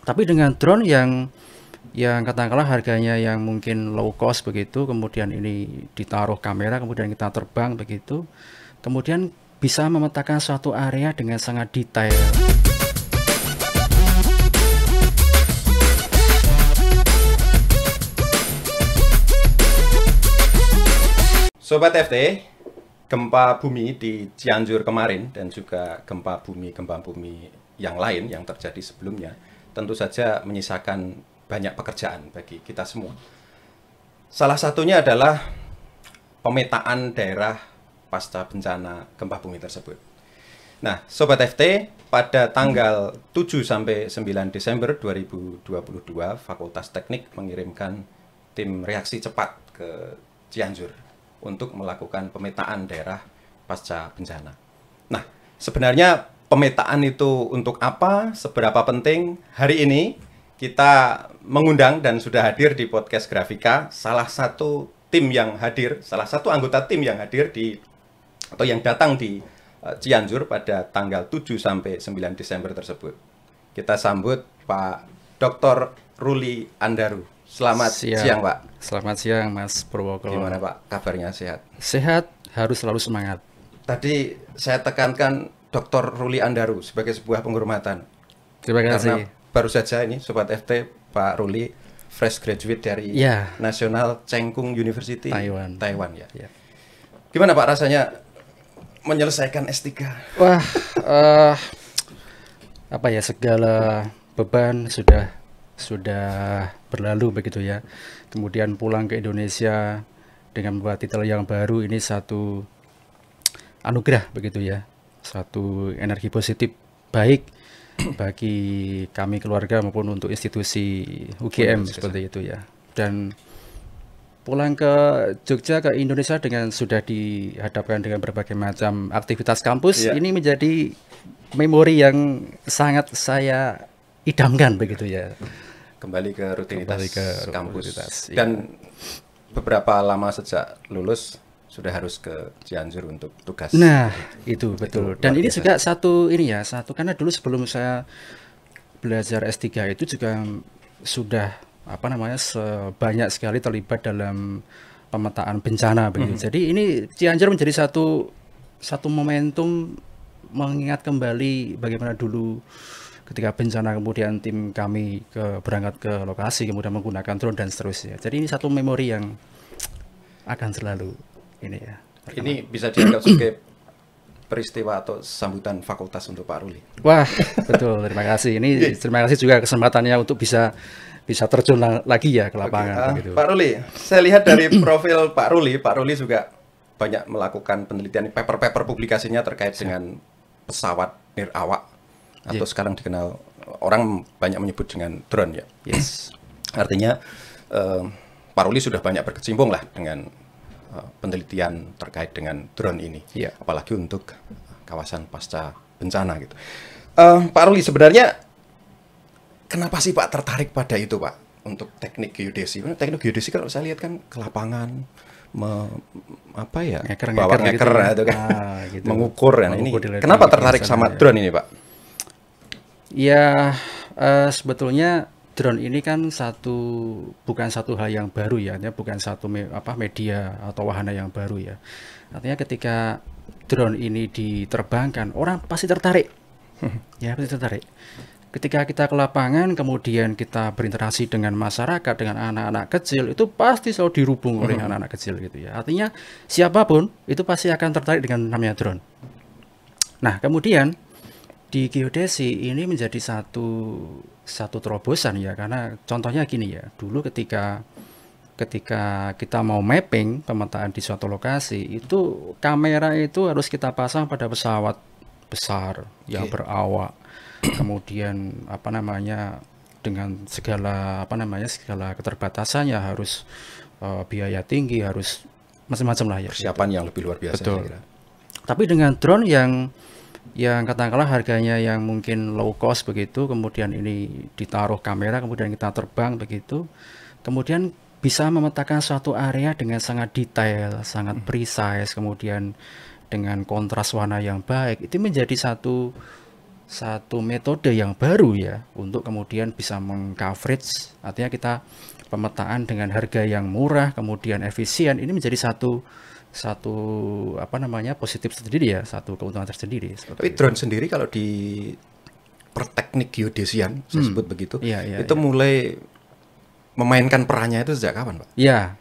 Tapi dengan drone yang katakanlah harganya yang mungkin low cost begitu, kemudian ini ditaruh kamera, kemudian kita terbang begitu, kemudian bisa memetakan suatu area dengan sangat detail. Sobat FT, gempa bumi di Cianjur kemarin dan juga gempa bumi yang lain yang terjadi sebelumnya tentu saja menyisakan banyak pekerjaan bagi kita semua. Salah satunya adalah pemetaan daerah pasca bencana gempa bumi tersebut. Nah, Sobat FT, pada tanggal 7 sampai 9 Desember 2022, Fakultas Teknik mengirimkan tim reaksi cepat ke Cianjur untuk melakukan pemetaan daerah pasca bencana. Nah, sebenarnya pemetaan itu untuk apa? Seberapa penting? Hari ini kita mengundang dan sudah hadir di podcast Grafika salah satu anggota tim yang hadir atau yang datang di Cianjur pada tanggal 7 sampai 9 Desember tersebut. Kita sambut Pak Dr. Ruli Andaru. Selamat siang, Pak. Selamat siang, Mas Purwoko. Gimana, Pak? Kabarnya sehat? Sehat, harus selalu semangat. Tadi saya tekankan Dr. Ruli Andaru sebagai sebuah penghormatan. Terima kasih. Karena baru saja ini Sobat FT, Pak Ruli fresh graduate dari National Cheng Kung University Taiwan ya. Gimana Pak rasanya menyelesaikan S3? Wah, segala beban sudah berlalu begitu ya. Kemudian pulang ke Indonesia dengan membawa titel yang baru, ini satu anugerah begitu ya. Satu energi positif baik bagi kami keluarga maupun untuk institusi UGM seperti itu ya. Dan pulang ke Jogja, ke Indonesia sudah dihadapkan dengan berbagai macam aktivitas kampus, ini menjadi memori yang sangat saya idamkan begitu ya. Kembali ke rutinitas kampus. Dan beberapa lama sejak lulus sudah harus ke Cianjur untuk tugas. Nah, itu betul. Dan ini juga satu karena dulu sebelum saya belajar S3 itu juga sudah banyak sekali terlibat dalam pemetaan bencana begitu. Jadi ini Cianjur menjadi satu momentum mengingat kembali bagaimana dulu ketika bencana, kemudian tim kami berangkat ke lokasi, kemudian menggunakan drone dan seterusnya. Jadi ini satu memori yang akan selalu ini ya. Ini bisa dianggap sebagai peristiwa atau sambutan fakultas untuk Pak Ruli. Wah, betul. Terima kasih. Ini terima kasih juga kesempatannya untuk bisa terjun lagi ya ke lapangan. Gitu. Pak Ruli, saya lihat dari profil Pak Ruli juga banyak melakukan penelitian, paper publikasinya terkait dengan pesawat nirawak atau sekarang dikenal orang banyak menyebut dengan drone ya. Yes. Artinya Pak Ruli sudah banyak berkecimpung lah dengan penelitian terkait dengan drone ini, apalagi untuk kawasan pasca bencana gitu. Pak Ruli, sebenarnya kenapa sih Pak tertarik pada itu Pak untuk teknik geodesi? Teknik geodesi kalau saya lihat kan ke lapangan, bawa ngeker gitu kan, gitu. mengukur ini. Kenapa tertarik sama drone ini Pak? Ya, sebetulnya drone ini kan bukan satu hal yang baru ya, bukan satu media atau wahana yang baru ya. Artinya ketika drone ini diterbangkan, orang pasti tertarik. Ya, pasti tertarik. Ketika kita ke lapangan, kemudian kita berinteraksi dengan masyarakat, dengan anak-anak kecil, itu pasti selalu dirubung oleh anak-anak kecil gitu ya. Artinya siapapun itu pasti akan tertarik dengan namanya drone. Nah, kemudian di geodesi ini menjadi satu terobosan ya, karena contohnya gini ya, dulu ketika kita mau mapping pemetaan di suatu lokasi, itu kamera itu harus kita pasang pada pesawat besar yang berawak, kemudian dengan segala keterbatasannya, harus biaya tinggi, harus macam-macam lah ya. Persiapan yang lebih luar biasa. Betul. Tapi dengan drone yang katakanlah harganya yang mungkin low cost begitu, kemudian ini ditaruh kamera, kemudian kita terbang begitu, kemudian bisa memetakan suatu area dengan sangat detail, sangat precise, kemudian dengan kontras warna yang baik, itu menjadi satu metode yang baru ya untuk kemudian bisa mengcoverage, artinya kita pemetaan dengan harga yang murah kemudian efisien, ini menjadi satu apa namanya positif sendiri ya, satu keuntungan tersendiri. Tapi drone sendiri kalau di perteknik geodesian, saya sebut begitu, itu mulai memainkan perannya itu sejak kapan, Pak? Ya,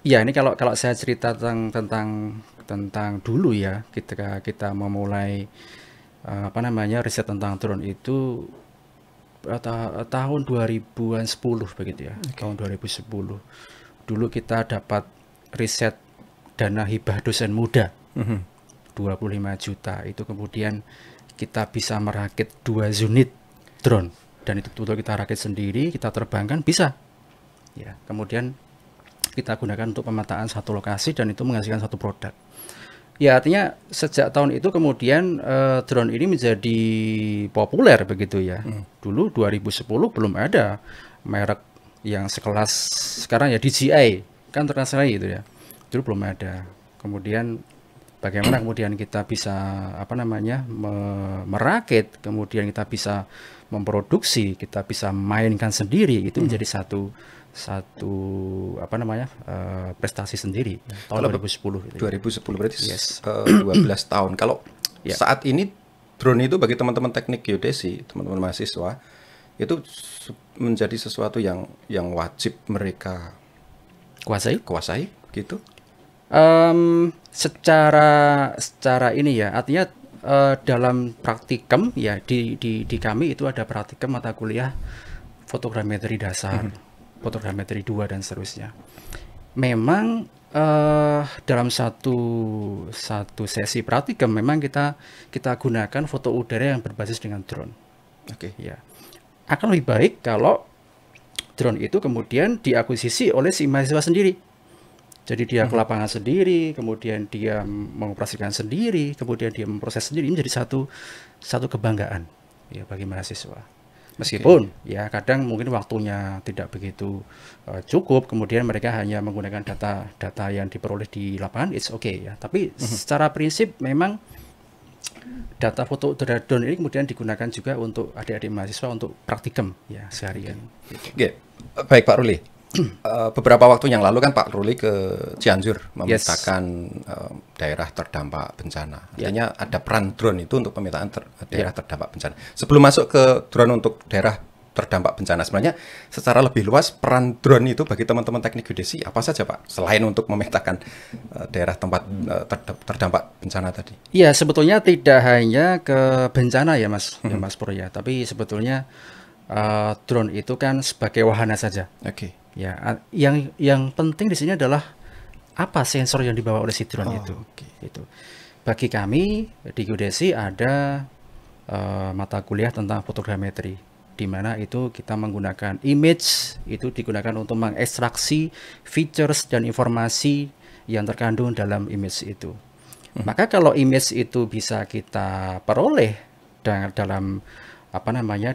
ya ini kalau saya cerita tentang dulu ya, ketika kita memulai apa namanya riset tentang drone itu tahun 2010 begitu ya, tahun 2010. Dulu kita dapat riset dana hibah dosen muda 25 juta, itu kemudian kita bisa merakit 2 unit drone, dan itu betul kita rakit sendiri, kita terbangkan bisa ya, kemudian kita gunakan untuk pemetaan satu lokasi dan itu menghasilkan satu produk ya. Artinya sejak tahun itu kemudian drone ini menjadi populer begitu ya. Dulu 2010 belum ada merek yang sekelas sekarang ya, DJI kan terkenal gitu ya, dulu belum ada. Kemudian bagaimana kemudian kita bisa apa namanya merakit, kemudian kita bisa memproduksi, kita bisa mainkan sendiri, itu menjadi satu apa namanya prestasi sendiri tahun 2010 gitu. 2010 berarti 12 tahun. Kalau saat ini drone itu bagi teman-teman teknik geodesi, teman-teman mahasiswa, itu menjadi sesuatu yang wajib mereka kuasai gitu. Secara ini ya, artinya dalam praktikum ya, di kami itu ada praktikum mata kuliah fotogrametri dasar, fotogrametri 2 dan seterusnya. Memang dalam satu sesi praktikum memang kita gunakan foto udara yang berbasis dengan drone. Oke. Ya. Akan lebih baik kalau drone itu kemudian diakuisisi oleh si mahasiswa sendiri. Jadi dia ke lapangan sendiri, kemudian dia mengoperasikan sendiri, kemudian dia memproses sendiri, menjadi satu kebanggaan ya bagi mahasiswa. Meskipun ya kadang mungkin waktunya tidak begitu cukup, kemudian mereka hanya menggunakan data yang diperoleh di lapangan, it's okay ya. Tapi secara prinsip memang data foto udara drone ini kemudian digunakan juga untuk adik-adik mahasiswa untuk praktikum ya seharian. Oke. Baik Pak Ruli. Beberapa waktu yang lalu kan Pak Ruli ke Cianjur memetakan daerah terdampak bencana. Artinya ada peran drone itu untuk pemetaan daerah terdampak bencana. Sebelum masuk ke drone untuk daerah terdampak bencana, sebenarnya secara lebih luas peran drone itu bagi teman-teman teknik geodesi apa saja Pak? Selain untuk memetakan daerah tempat terdampak bencana tadi. Iya, sebetulnya tidak hanya ke bencana ya Mas, ya Mas Pur ya. Tapi sebetulnya drone itu kan sebagai wahana saja. Oke. Ya, yang penting di sini adalah apa sensor yang dibawa oleh si drone itu. Itu. Bagi kami di geodesi ada mata kuliah tentang fotogrametri, di mana itu kita menggunakan image, itu digunakan untuk mengekstraksi features dan informasi yang terkandung dalam image itu. Maka kalau image itu bisa kita peroleh dalam apa namanya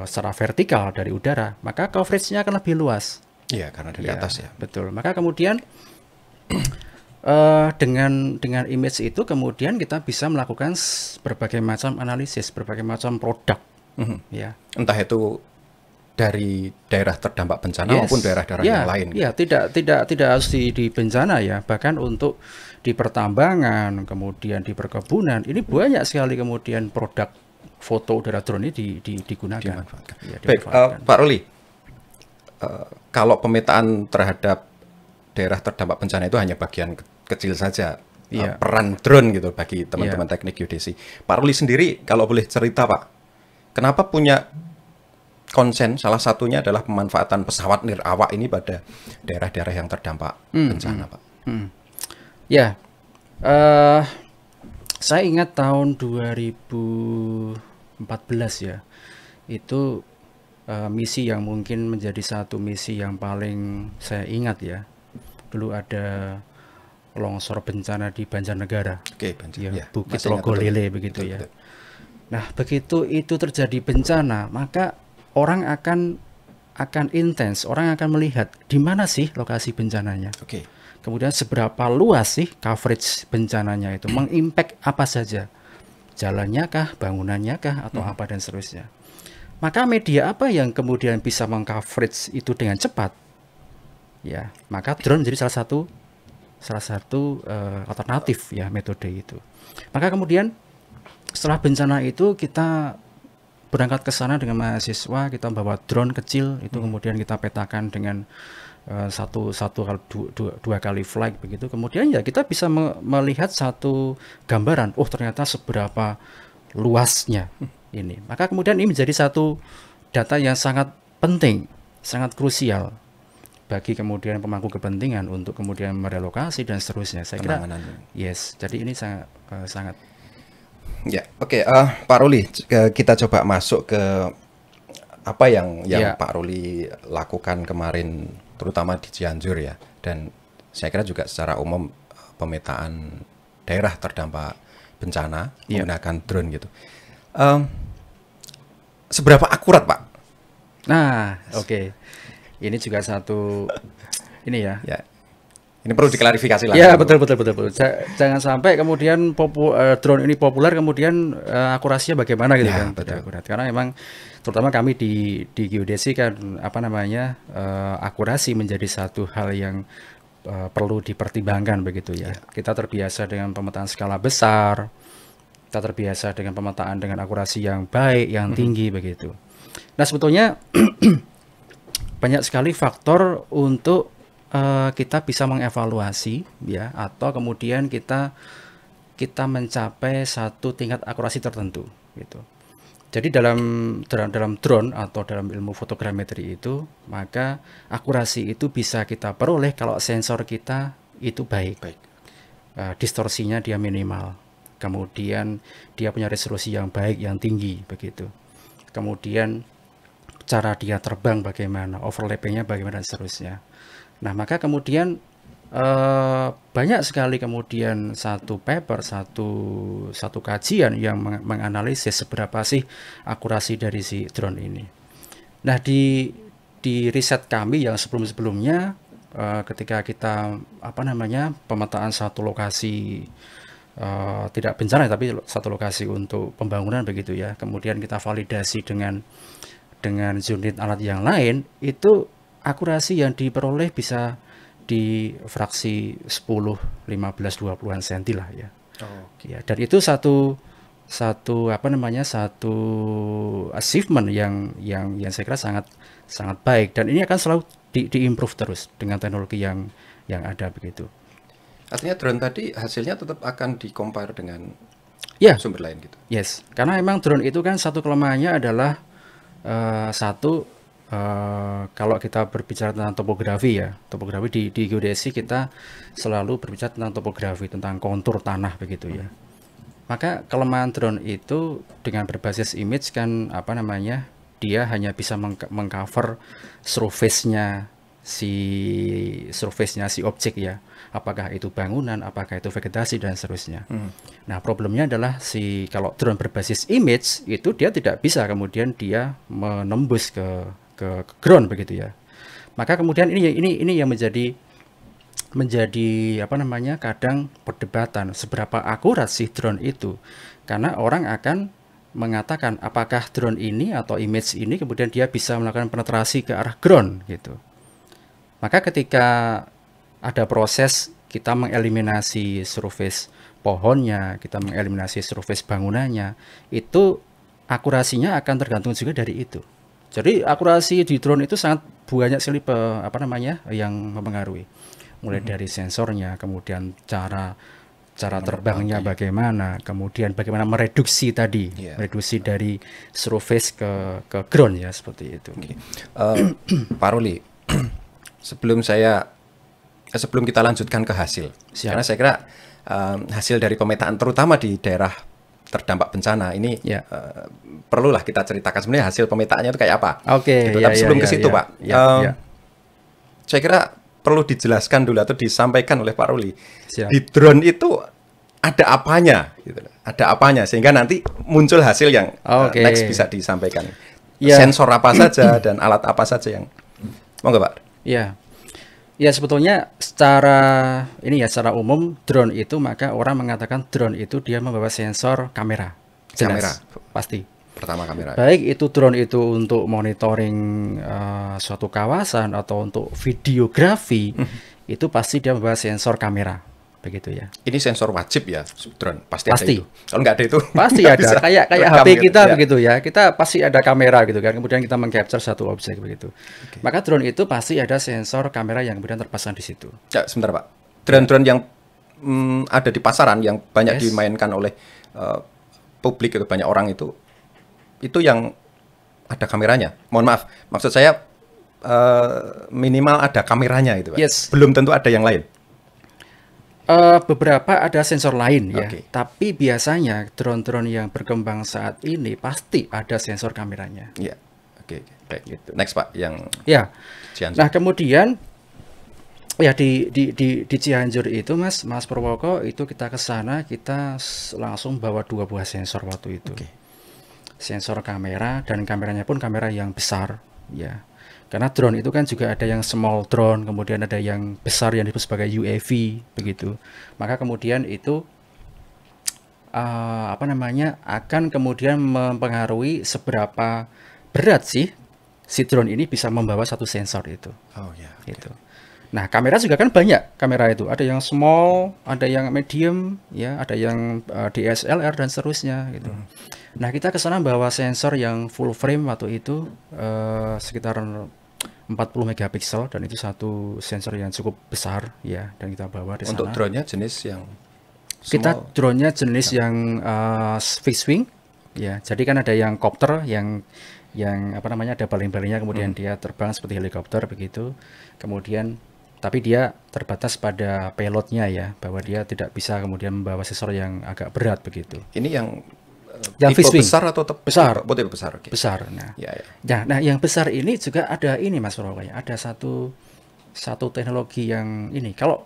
secara vertikal dari udara, maka coveragenya akan lebih luas. Iya, karena dari atas ya. Betul. Maka kemudian dengan image itu kemudian kita bisa melakukan berbagai macam analisis, berbagai macam produk. Ya. Entah itu dari daerah terdampak bencana maupun daerah-daerah yang lain. Iya, tidak harus di bencana ya, bahkan untuk di pertambangan, kemudian di perkebunan, ini banyak sekali kemudian produk foto udara drone ini digunakan. Ya, baik, Pak Ruli, kalau pemetaan terhadap daerah terdampak bencana itu hanya bagian kecil saja, peran drone gitu bagi teman-teman teknik geodesi. Pak Ruli sendiri, kalau boleh cerita Pak, kenapa punya konsen, salah satunya adalah pemanfaatan pesawat nirawak ini pada daerah-daerah yang terdampak bencana Pak? Ya, saya ingat tahun 2014 ya, itu misi yang mungkin menjadi satu misi yang paling saya ingat ya. Dulu ada longsor bencana di Banjarnegara, Bukit Logolele begitu ya. Betul. Nah, begitu itu terjadi bencana, maka orang akan intens, orang akan melihat di mana sih lokasi bencananya. kemudian seberapa luas sih coverage bencananya itu, mengimpact apa saja, jalannya kah, bangunannya kah, atau apa dan seterusnya. Maka media apa yang kemudian bisa mengcoverage itu dengan cepat? Ya, maka drone menjadi salah satu alternatif ya metode itu. Maka kemudian setelah bencana itu kita berangkat ke sana dengan mahasiswa, kita bawa drone kecil itu, kemudian kita petakan dengan dua kali flight begitu. Kemudian ya kita bisa melihat satu gambaran, oh ternyata seberapa luasnya ini. Maka kemudian ini menjadi satu data yang sangat penting, sangat krusial bagi kemudian pemangku kepentingan untuk kemudian merelokasi dan seterusnya. Saya kira yes, jadi ini sangat ya, oke. Pak Ruli, kita coba masuk ke apa yang Pak Ruli lakukan kemarin, terutama di Cianjur ya, dan saya kira juga secara umum pemetaan daerah terdampak bencana menggunakan drone gitu. Seberapa akurat, Pak? Nah, oke. Ini juga satu ini ya. Ini perlu diklarifikasi lah. Ya, betul. Jangan sampai kemudian drone ini populer kemudian akurasinya bagaimana gitu kan. Betul. Akurat. Karena memang terutama kami di geodesi kan akurasi menjadi satu hal yang perlu dipertimbangkan begitu ya. Kita terbiasa dengan pemetaan skala besar. Kita terbiasa dengan pemetaan dengan akurasi yang baik, yang tinggi begitu. Nah, sebetulnya banyak sekali faktor untuk kita bisa mengevaluasi ya, atau kemudian kita mencapai satu tingkat akurasi tertentu gitu. Jadi dalam drone atau dalam ilmu fotogrametri itu, maka akurasi itu bisa kita peroleh kalau sensor kita itu baik. Distorsinya dia minimal. Kemudian dia punya resolusi yang baik, yang tinggi begitu. Kemudian cara dia terbang bagaimana, overlappingnya bagaimana dan seterusnya. Nah, maka kemudian banyak sekali kemudian satu paper, satu kajian yang menganalisis seberapa sih akurasi dari si drone ini. Nah, di riset kami yang sebelumnya ketika kita pemetaan satu lokasi tidak bencana tapi satu lokasi untuk pembangunan begitu ya. Kemudian kita validasi dengan unit alat yang lain, itu akurasi yang diperoleh bisa di fraksi 10, 15, 20-an senti lah ya. Ya, dan itu satu achievement yang saya kira sangat baik, dan ini akan selalu diimprove terus dengan teknologi yang ada begitu. Artinya drone tadi hasilnya tetap akan di-compare dengan sumber lain gitu. Yes, karena memang drone itu kan satu kelemahannya adalah kalau kita berbicara tentang topografi ya, topografi di geodesi kita selalu berbicara tentang topografi, tentang kontur tanah begitu ya. Maka kelemahan drone itu dengan berbasis image kan dia hanya bisa mengcover surface-nya si objek ya. Apakah itu bangunan, apakah itu vegetasi dan seterusnya. Nah, problemnya adalah kalau drone berbasis image itu dia tidak bisa kemudian dia menembus ke ground begitu ya. Maka kemudian ini yang menjadi kadang perdebatan seberapa akurat sih drone itu. Karena orang akan mengatakan apakah drone ini atau image ini kemudian dia bisa melakukan penetrasi ke arah ground gitu. Maka ketika ada proses kita mengeliminasi surface pohonnya, kita mengeliminasi surface bangunannya, itu akurasinya akan tergantung juga dari itu. Jadi akurasi di drone itu sangat banyak sekali yang mempengaruhi. Mulai dari sensornya, kemudian cara terbangnya bagaimana, kemudian bagaimana mereduksi dari surface ke ground ya, seperti itu. Pak Ruli, sebelum kita lanjutkan ke hasil, karena saya kira hasil dari pemetaan terutama di daerah terdampak bencana ini perlulah kita ceritakan sebenarnya hasil pemetaannya itu kayak apa. Tapi sebelum ke situ Pak, saya kira perlu dijelaskan dulu atau disampaikan oleh Pak Ruli. Di drone itu ada apanya, gitu. Ada apanya sehingga nanti muncul hasil yang next bisa disampaikan. Sensor apa saja dan alat apa saja yang monggo Pak. Ya. Ya sebetulnya secara ini ya secara umum drone itu maka orang mengatakan drone itu dia membawa sensor kamera. Kamera, Jelas, pasti. pertama kamera. Baik itu drone itu untuk monitoring suatu kawasan atau untuk videografi, itu pasti dia membawa sensor kamera, begitu ya. Ini sensor wajib ya, drone pasti ada Pasti. itu. Kalau nggak ada itu, Pasti nggak ada, bisa kayak rekam HP gitu. kita Ya. begitu ya. Kita pasti ada kamera gitu kan. Kemudian kita mengcapture satu objek begitu. Maka drone itu pasti ada sensor kamera yang kemudian terpasang di situ. Ya, sebentar Pak. Drone-drone yang ada di pasaran yang banyak Yes. dimainkan oleh publik itu banyak orang itu yang ada kameranya. Mohon maaf, maksud saya minimal ada kameranya itu Pak. Yes. Belum tentu ada yang lain. Beberapa ada sensor lain ya, Oke. tapi biasanya drone-drone yang berkembang saat ini pasti ada sensor kameranya. Iya. Oke, oke. Baik. Next Pak, yang Ya, Cianjur. nah kemudian ya di Cianjur itu Mas Purwoko itu kita ke sana kita langsung bawa 2 buah sensor waktu itu. Oke. Sensor kamera dan kameranya pun kamera yang besar ya. Karena drone itu kan juga ada yang small drone, kemudian ada yang besar yang disebut sebagai UAV begitu. Maka kemudian itu apa namanya akan kemudian mempengaruhi seberapa berat sih si drone ini bisa membawa satu sensor itu. Oh ya. Gitu. Nah, kamera juga kan banyak kamera itu. Ada yang small, ada yang medium, ya, ada yang DSLR dan seterusnya gitu. Nah, kita ke sana bawa sensor yang full frame waktu itu sekitar 40 megapiksel dan itu satu sensor yang cukup besar ya dan kita bawa di sana. Untuk drone-nya jenis yang Kita small. drone-nya jenis yang fixed wing ya. Jadi kan ada yang kopter yang apa namanya ada baling-balingnya kemudian dia terbang seperti helikopter begitu. Kemudian tapi dia terbatas pada payloadnya ya bahwa dia tidak bisa kemudian membawa sensor yang agak berat begitu. Ini yang Yang tipe fixed wing. besar atau Besar. Tipe besar, oke. Besar. Nah, Ya, ya. ya, nah yang besar ini juga ada ini Mas Purwoko ya. Ada satu teknologi yang ini. Kalau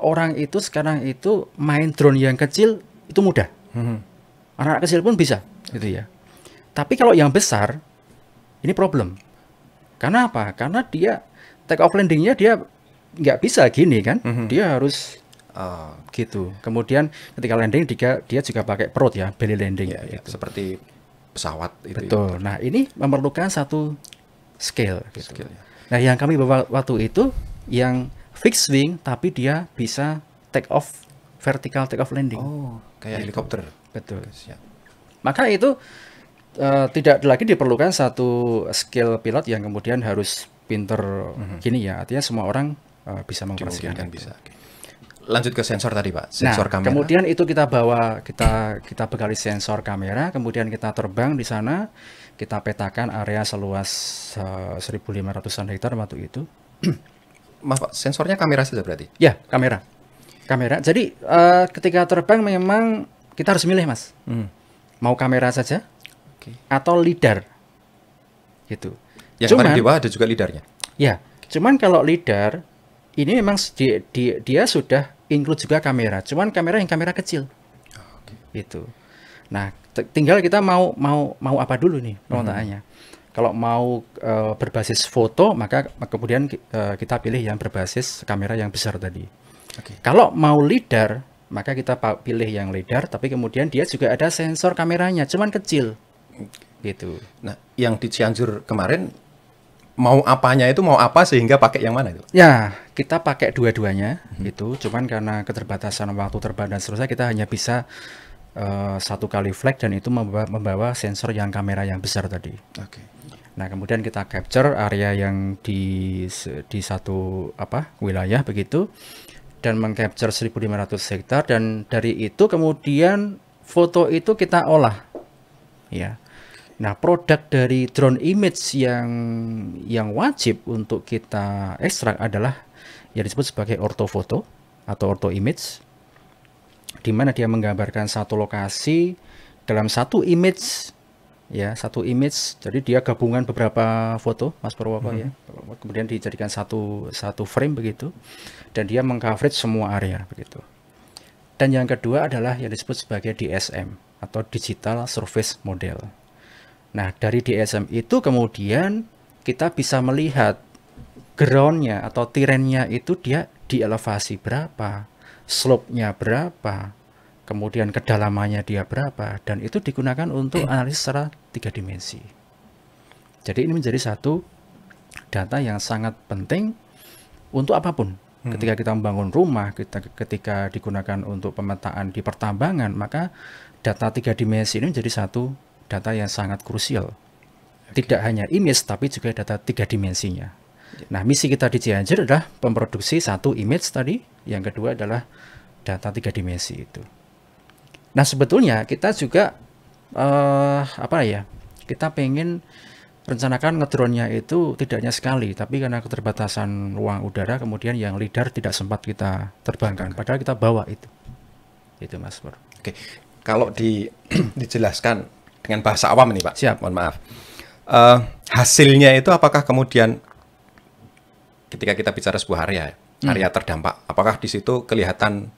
orang itu sekarang itu main drone yang kecil itu mudah. Anak kecil pun bisa gitu ya. Tapi kalau yang besar ini problem. Karena apa? Karena dia take off landingnya dia nggak bisa gini kan. Dia harus Ah, gitu. Kemudian ketika landing dia juga pakai perut ya, belly landing ya, ya. gitu. Seperti pesawat itu. Betul. Nah, ini memerlukan satu scale gitu. Skill, ya. Nah, yang kami bawa waktu itu yang fixed wing tapi dia bisa vertical take off landing. Oh, kayak helikopter. Betul. Siap. Maka itu tidak lagi diperlukan satu skill pilot yang kemudian harus pinter gini ya. Artinya semua orang bisa mengoperasikan Dimungkinkan itu. bisa. Oke. Lanjut ke sensor tadi, Pak. Nah, Sensor kamera. kemudian itu kita bawa, kita bekali sensor kamera, kemudian kita terbang di sana, kita petakan area seluas 1.500-an hektar waktu itu. Maaf, Pak, sensornya kamera saja berarti. Ya, kamera. Jadi ketika terbang memang kita harus milih, Mas. Mau kamera saja Oke. atau lidar. Gitu. Yang kemarin di bawah ada juga lidarnya. Ya, cuman kalau lidar ini memang dia sudah include juga kamera, cuman kamera yang kamera kecil. Gitu. Nah, tinggal kita mau apa dulu nih permintaannya. Kalau mau berbasis foto, maka kemudian kita pilih yang berbasis kamera yang besar tadi. Oke. Kalau mau lidar, maka kita pilih yang lidar, tapi kemudian dia juga ada sensor kameranya, cuman kecil. Gitu. Nah, yang di Cianjur kemarin mau apanya itu mau apa sehingga pakai yang mana itu? Ya, kita pakai dua-duanya itu, cuman karena keterbatasan waktu terbang dan seterusnya kita hanya bisa satu kali flag dan itu membawa sensor yang kamera yang besar tadi. Oke. Nah, kemudian kita capture area yang di satu wilayah begitu dan mengcapture 1.500 hektar dan dari itu kemudian foto itu kita olah. Ya. Nah, produk dari drone image yang wajib untuk kita ekstrak adalah yang disebut sebagai ortofoto atau ortho image, di mana dia menggambarkan satu lokasi dalam satu image, ya satu image. Jadi dia gabungan beberapa foto, Mas Purwoko ya, kemudian dijadikan satu frame begitu, dan dia mengcoverage semua area begitu. Dan yang kedua adalah yang disebut sebagai DSM atau Digital Surface Model. Nah, dari DSM itu kemudian kita bisa melihat groundnya atau terrainnya itu dia di elevasi berapa, slope-nya berapa, kemudian kedalamannya dia berapa, dan itu digunakan untuk analisis secara 3 dimensi. Jadi ini menjadi satu data yang sangat penting untuk apapun. Ketika kita membangun rumah, ketika digunakan untuk pemetaan di pertambangan, maka data 3 dimensi ini menjadi satu data yang sangat krusial. Tidak hanya image, tapi juga data 3 dimensinya. Nah, misi kita di Cianjur adalah memproduksi satu image tadi, yang kedua adalah data 3 dimensi itu. Nah, sebetulnya kita juga kita pengen rencanakan ngedrone-nya itu tidak hanya sekali, tapi karena keterbatasan ruang udara, kemudian yang LiDAR tidak sempat kita terbangkan, padahal kita bawa itu Mas Pur. Oke, kalau dijelaskan dengan bahasa awam ini Pak, Siap. Mohon maaf, hasilnya itu apakah kemudian ketika kita bicara sebuah area terdampak, apakah di situ kelihatan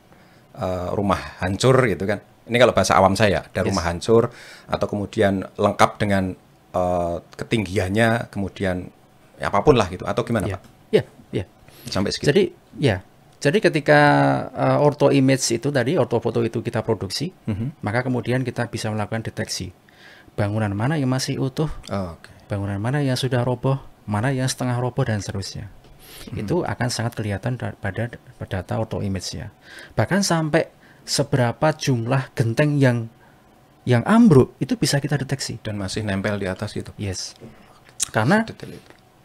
rumah hancur gitu kan? Ini kalau bahasa awam saya, ada rumah hancur atau kemudian lengkap dengan ketinggiannya, kemudian ya apapun lah gitu, atau gimana Pak? Ya. Sampai segitu. Jadi ketika ortho image itu tadi, ortho foto itu kita produksi, maka kemudian kita bisa melakukan deteksi bangunan mana yang masih utuh, bangunan mana yang sudah roboh, mana yang setengah roboh, dan seterusnya. Itu akan sangat kelihatan pada data ortho image-nya. Bahkan sampai seberapa jumlah genteng yang ambruk itu bisa kita deteksi. Dan masih nempel di atas itu. Yes. Karena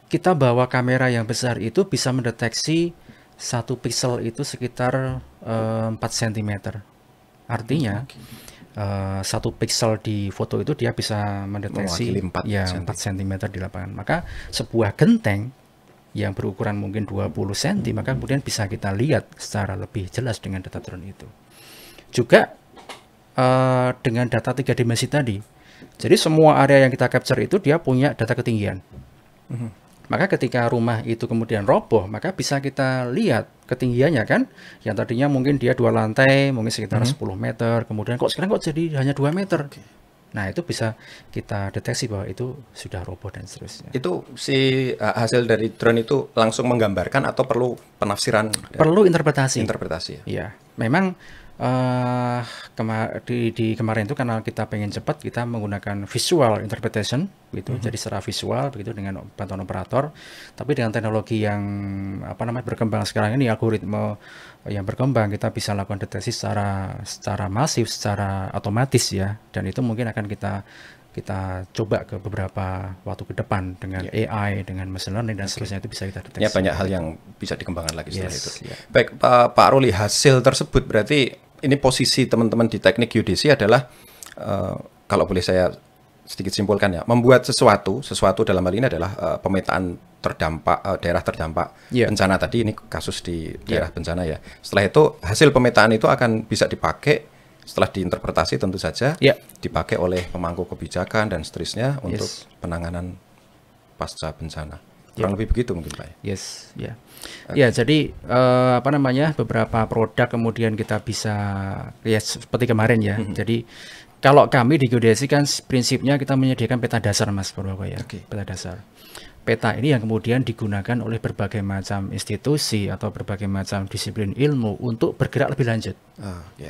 kita bawa kamera yang besar itu bisa mendeteksi 1 pixel itu sekitar 4 cm. Artinya 1 pixel di foto itu dia bisa mendeteksi 4 cm di lapangan. Maka sebuah genteng yang berukuran mungkin 20 cm, maka kemudian bisa kita lihat secara lebih jelas dengan data drone itu. Juga dengan data 3 dimensi tadi, jadi semua area yang kita capture itu dia punya data ketinggian. Maka ketika rumah itu kemudian roboh, maka bisa kita lihat ketinggiannya kan, yang tadinya mungkin dia 2 lantai, mungkin sekitar 10 meter, kemudian sekarang jadi hanya 2 meter. Nah, itu bisa kita deteksi bahwa itu sudah roboh dan seterusnya. Itu hasil dari drone itu langsung menggambarkan atau perlu penafsiran? Perlu interpretasi. Interpretasi ya. Iya, memang di kemarin itu karena kita pengen cepat, kita menggunakan visual interpretation gitu. Jadi secara visual begitu dengan bantuan operator. Tapi dengan teknologi yang berkembang sekarang ini, algoritma yang berkembang, kita bisa lakukan deteksi secara masif, secara otomatis ya. Dan itu mungkin akan kita coba ke beberapa waktu ke depan dengan AI, dengan machine learning dan seterusnya, itu bisa kita deteksi. Ya, banyak hal yang bisa dikembangkan lagi setelah itu. Baik, Pak Ruli, hasil tersebut berarti ini posisi teman-teman di teknik geodesi adalah kalau boleh saya sedikit simpulkan ya, membuat sesuatu dalam hal ini adalah pemetaan daerah terdampak bencana tadi, ini kasus di daerah bencana ya. Setelah itu hasil pemetaan itu akan bisa dipakai setelah diinterpretasi tentu saja dipakai oleh pemangku kebijakan dan seterusnya untuk penanganan pasca bencana. Kurang lebih begitu mungkin Pak. Ya, jadi beberapa produk kemudian kita bisa seperti kemarin ya. Jadi kalau kami di geodesi kan prinsipnya kita menyediakan peta dasar Mas Purwoko ya. Peta dasar. Peta ini yang kemudian digunakan oleh berbagai macam institusi atau berbagai macam disiplin ilmu untuk bergerak lebih lanjut.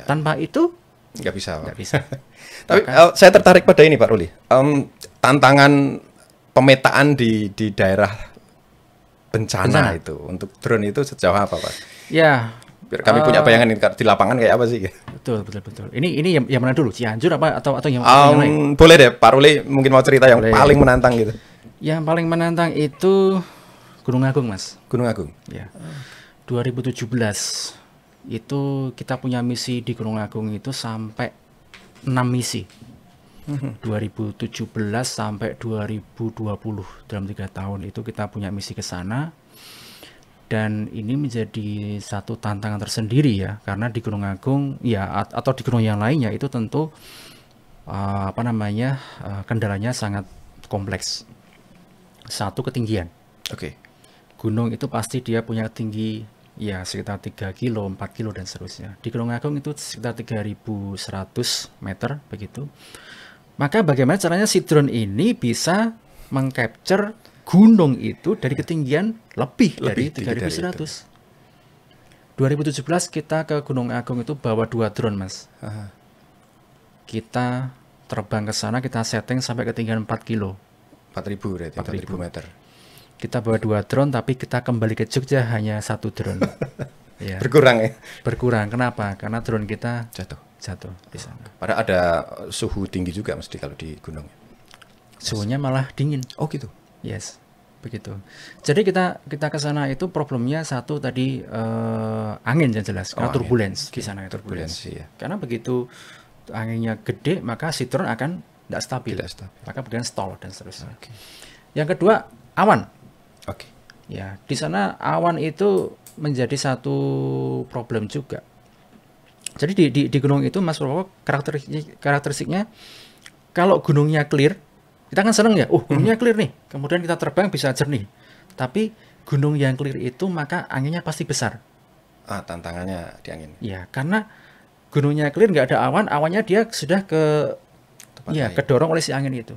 Tanpa itu nggak bisa. Tapi saya tertarik pada ini Pak Ruli. Tantangan pemetaan di daerah bencana itu untuk drone itu sejauh apa Pak? Ya, biar kami punya bayangan di lapangan kayak apa sih? Betul. Ini yang mana dulu? Cianjur atau yang lain? Boleh deh, Pak Ruli mungkin mau cerita yang paling menantang gitu. Yang paling menantang itu Gunung Agung, Mas. Gunung Agung. Ya. 2017 itu kita punya misi di Gunung Agung itu sampai 6 misi. 2017 sampai 2020 dalam 3 tahun itu kita punya misi ke sana, dan ini menjadi satu tantangan tersendiri ya, karena di Gunung Agung ya atau di gunung yang lainnya itu tentu kendalanya sangat kompleks. Satu, ketinggian. Gunung itu pasti dia punya tinggi ya sekitar 3 kilo, 4 kilo dan seterusnya. Di Gunung Agung itu sekitar 3.100 meter begitu. Maka bagaimana caranya si drone ini bisa mengcapture gunung itu dari ketinggian lebih dari tinggi dari 3.100. 2017 kita ke Gunung Agung itu bawa 2 drone, Mas. Kita terbang ke sana, kita setting sampai ketinggian 4 kilo. 4.000 berarti, 4.000 meter. Kita bawa 2 drone, tapi kita kembali ke Jogja hanya 1 drone. Ya. Berkurang ya? Berkurang. Kenapa? Karena drone kita jatuh di sana. Padahal ada suhu tinggi juga mesti kalau di gunung. Suhunya malah dingin. Oh gitu. Yes, begitu. Jadi kita ke sana itu problemnya satu tadi angin yang jelas, karena turbulence di sana. Turbulence ya. Karena begitu anginnya gede, maka si drone akan tidak stabil. Maka bagian stall dan seterusnya. Yang kedua, awan. Ya, di sana awan itu menjadi satu problem juga. Jadi di gunung itu, Mas Purwoko, karakteristiknya kalau gunungnya clear, kita kan seneng ya, gunungnya clear nih, kemudian kita terbang bisa jernih. Tapi gunung yang clear itu maka anginnya pasti besar. Tantangannya di angin. Ya, karena gunungnya clear, nggak ada awan, awannya dia sudah kedorong oleh si angin itu.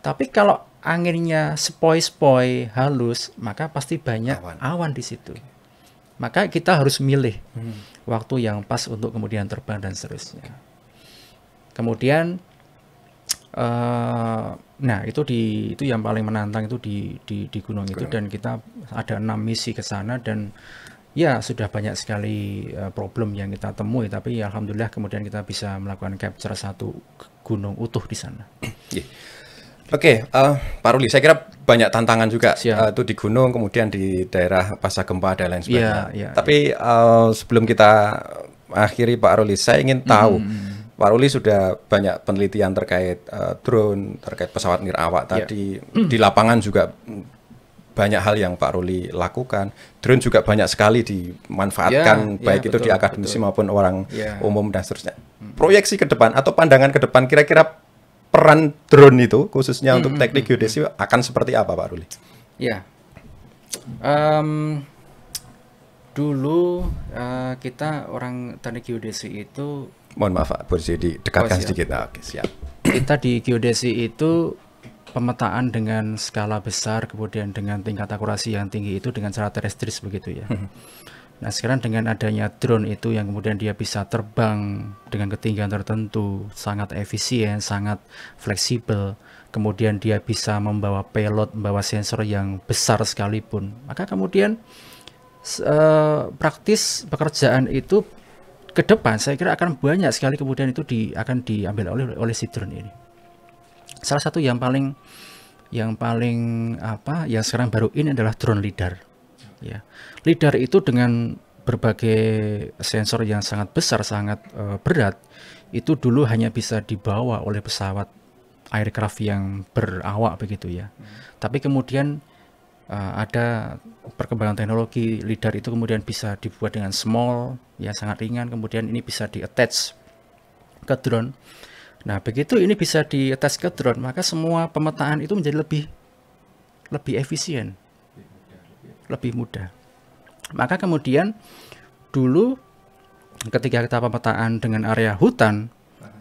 Tapi kalau anginnya sepoi-sepoi, halus, maka pasti banyak awan di situ. Maka kita harus milih waktu yang pas untuk kemudian terbang dan seterusnya. Kemudian, nah itu yang paling menantang itu di gunung itu, dan kita ada 6 misi ke sana, dan ya sudah banyak sekali problem yang kita temui, tapi ya, alhamdulillah kemudian kita bisa melakukan capture 1 gunung utuh di sana. Oke, Pak Ruli, saya kira banyak tantangan juga itu di gunung, kemudian di daerah pasca gempa dan lain sebagainya. Tapi sebelum kita akhiri, Pak Ruli, saya ingin tahu, Pak Ruli sudah banyak penelitian terkait drone, terkait pesawat nirawak tadi. Di lapangan juga banyak hal yang Pak Ruli lakukan. Drone juga banyak sekali dimanfaatkan, baik itu di akademisi maupun orang umum dan seterusnya. Proyeksi ke depan atau pandangan ke depan, kira-kira peran drone itu khususnya untuk teknik geodesi akan seperti apa, Pak Ruli? Ya, dulu kita orang teknik geodesi itu, mohon maaf Pak, boleh didekatkan sedikit. Oke, siap. Kita di geodesi itu pemetaan dengan skala besar, kemudian dengan tingkat akurasi yang tinggi itu dengan cara terestris begitu ya. Nah, sekarang dengan adanya drone itu yang kemudian dia bisa terbang dengan ketinggian tertentu, sangat efisien, sangat fleksibel, kemudian dia bisa membawa payload, membawa sensor yang besar sekalipun, maka kemudian praktis pekerjaan itu ke depan saya kira akan banyak sekali kemudian itu akan diambil oleh si drone ini. Salah satu yang paling yang sekarang baru ini adalah drone lidar. Ya, lidar itu dengan berbagai sensor yang sangat besar, sangat berat, itu dulu hanya bisa dibawa oleh pesawat aircraft yang berawak begitu ya. Tapi kemudian ada perkembangan teknologi, lidar itu kemudian bisa dibuat dengan small, ya sangat ringan, kemudian ini bisa di-attach ke drone. Nah, begitu ini bisa di-attach ke drone, maka semua pemetaan itu menjadi lebih efisien, lebih mudah. Maka kemudian dulu ketika kita pemetaan dengan area hutan,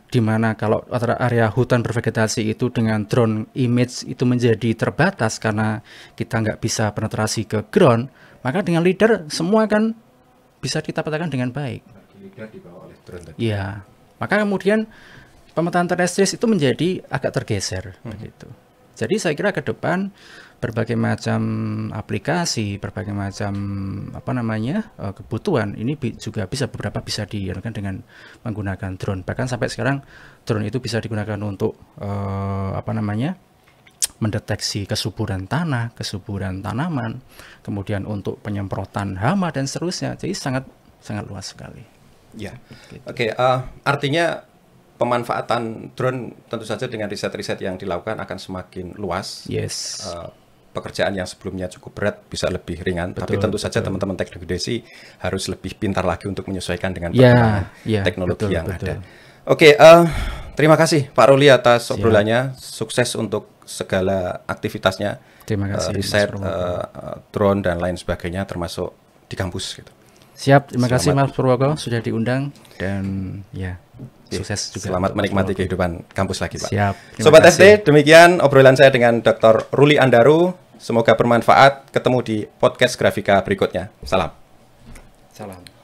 di mana kalau area hutan bervegetasi itu dengan drone image itu menjadi terbatas karena kita nggak bisa penetrasi ke ground, maka dengan lidar semua kan bisa kita petakan dengan baik. Ya, maka kemudian pemetaan terestris itu menjadi agak tergeser begitu. Jadi saya kira ke depan berbagai macam aplikasi, berbagai macam kebutuhan ini juga beberapa bisa dilakukan dengan menggunakan drone. Bahkan sampai sekarang drone itu bisa digunakan untuk mendeteksi kesuburan tanah, kesuburan tanaman, kemudian untuk penyemprotan hama dan seterusnya. Jadi sangat luas sekali. Ya, gitu. Oke, artinya pemanfaatan drone tentu saja dengan riset-riset yang dilakukan akan semakin luas. Yes. Pekerjaan yang sebelumnya cukup berat bisa lebih ringan, tapi tentu saja teman-teman teknik geodesi harus lebih pintar lagi untuk menyesuaikan dengan teknologi yang ada. Oke, terima kasih Pak Ruli atas obrolannya. Sukses untuk segala aktivitasnya, riset, drone dan lain sebagainya, termasuk di kampus gitu. Siap, terima kasih Mas Purwoko sudah diundang, dan ya sukses juga. Selamat menikmati kehidupan kampus lagi, Pak. Siap. Sobat FT, demikian obrolan saya dengan Dr. Ruli Andaru, Semoga bermanfaat. Ketemu di podcast Grafika berikutnya. Salam. Salam.